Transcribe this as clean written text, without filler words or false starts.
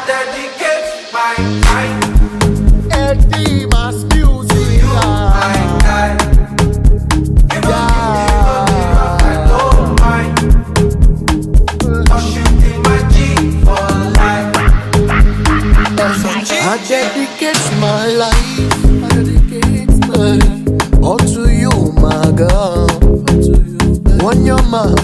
dedicate my time Eddie Mass to Music. you, my guy. Even if you don't be rock, I don't mind. 'Cause you be my G for life. I dedicate my life. All to you, my girl. When you're mine,